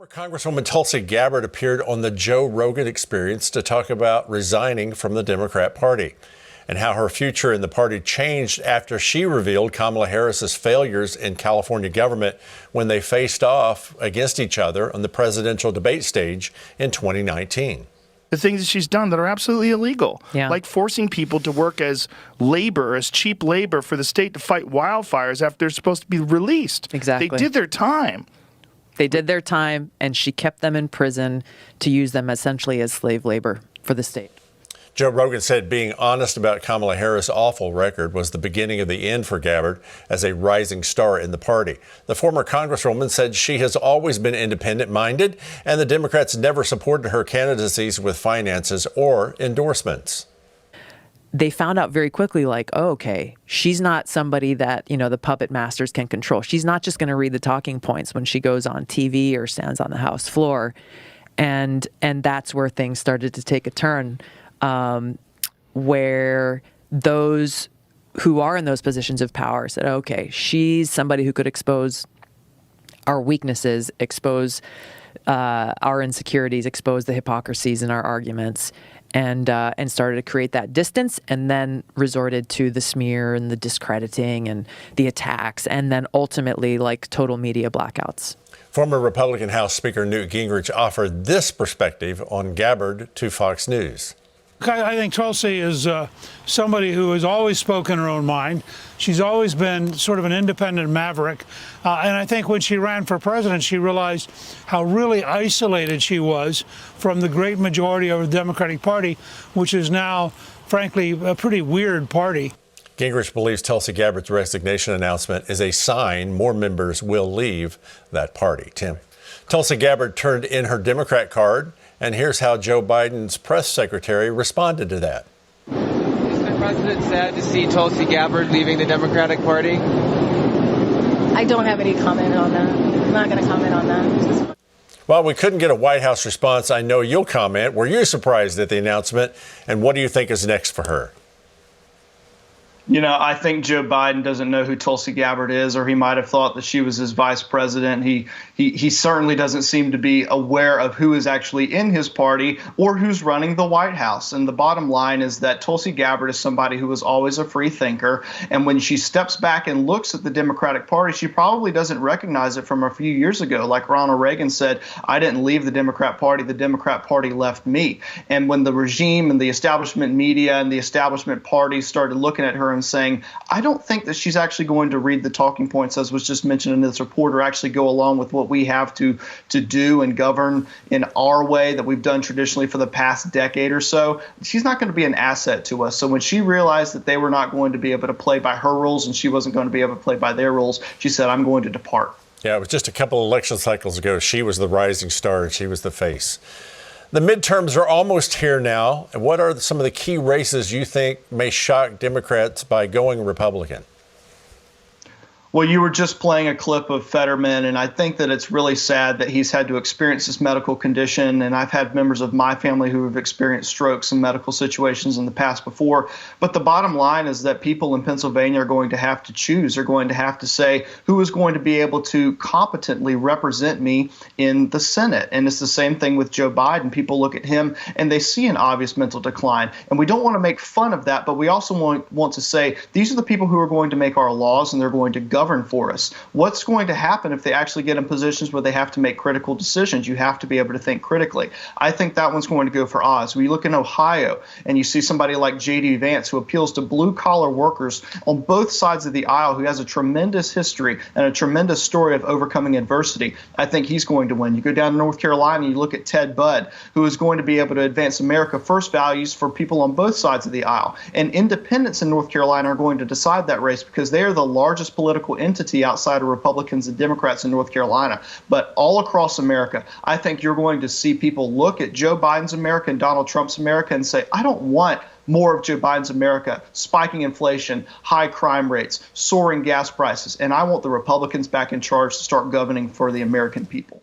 Congresswoman Tulsi Gabbard appeared on the Joe Rogan Experience to talk about resigning from the Democrat Party and how her future in the party changed after she revealed Kamala Harris's failures in California government when they faced off against each other on the presidential debate stage in 2019. The things that she's done that are absolutely illegal, like forcing people to work as labor, as cheap labor for the state to fight wildfires after they're supposed to be released. Exactly. They did their time. They did their time, and she kept them in prison to use them essentially as slave labor for the state. Joe Rogan said being honest about Kamala Harris' awful record was the beginning of the end for Gabbard as a rising star in the party. The former congresswoman said she has always been independent-minded, and the Democrats never supported her candidacies with finances or endorsements. They found out very quickly, like, oh, okay, she's not somebody that, the puppet masters can control. She's not just going to read the talking points when she goes on TV or stands on the House floor. And that's where things started to take a turn, where those who are in those positions of power said, okay, she's somebody who could expose our weaknesses, expose our insecurities, expose the hypocrisies in our arguments, and started to create that distance, and then resorted to the smear and the discrediting and the attacks, and then ultimately total media blackouts. Former Republican House Speaker Newt Gingrich offered this perspective on Gabbard to Fox News. I think Tulsi is somebody who has always spoken her own mind. She's always been sort of an independent maverick. And I think when she ran for president, she realized how really isolated she was from the great majority of the Democratic Party, which is now, frankly, a pretty weird party. Gingrich believes Tulsi Gabbard's resignation announcement is a sign more members will leave that party. Tim. Tulsi Gabbard turned in her Democrat card, and here's how Joe Biden's press secretary responded to that. Is the president sad to see Tulsi Gabbard leaving the Democratic Party? I don't have any comment on that. I'm not going to comment on that. Well, we couldn't get a White House response. I know you'll comment. Were you surprised at the announcement? And what do you think is next for her? I think Joe Biden doesn't know who Tulsi Gabbard is, or he might have thought that she was his vice president. He certainly doesn't seem to be aware of who is actually in his party or who's running the White House. And the bottom line is that Tulsi Gabbard is somebody who was always a free thinker. And when she steps back and looks at the Democratic Party, she probably doesn't recognize it from a few years ago. Like Ronald Reagan said, I didn't leave the Democrat Party left me. And when the regime and the establishment media and the establishment parties started looking at her and saying, I don't think that she's actually going to read the talking points, as was just mentioned in this report, or actually go along with what we have to do and govern in our way that we've done traditionally for the past decade or so. She's not going to be an asset to us. So when she realized that they were not going to be able to play by her rules and she wasn't going to be able to play by their rules, she said, I'm going to depart. Yeah, it was just a couple of election cycles ago. She was the rising star and she was the face. The midterms are almost here now. What are some of the key races you think may shock Democrats by going Republican? Well, you were just playing a clip of Fetterman, and I think that it's really sad that he's had to experience this medical condition. And I've had members of my family who have experienced strokes and medical situations in the past before. But the bottom line is that people in Pennsylvania are going to have to choose. They're going to have to say who is going to be able to competently represent me in the Senate. And it's the same thing with Joe Biden. People look at him and they see an obvious mental decline. And we don't want to make fun of that, but we also want to say these are the people who are going to make our laws and they're going to govern for us. What's going to happen if they actually get in positions where they have to make critical decisions? You have to be able to think critically. I think that one's going to go for Oz. When you look in Ohio and you see somebody like J.D. Vance, who appeals to blue-collar workers on both sides of the aisle, who has a tremendous history and a tremendous story of overcoming adversity, I think he's going to win. You go down to North Carolina and you look at Ted Budd, who is going to be able to advance America First values for people on both sides of the aisle. And independents in North Carolina are going to decide that race because they are the largest political entity outside of Republicans and Democrats in North Carolina. But all across America, I think you're going to see people look at Joe Biden's America and Donald Trump's America and say, I don't want more of Joe Biden's America, spiking inflation, high crime rates, soaring gas prices, and I want the Republicans back in charge to start governing for the American people.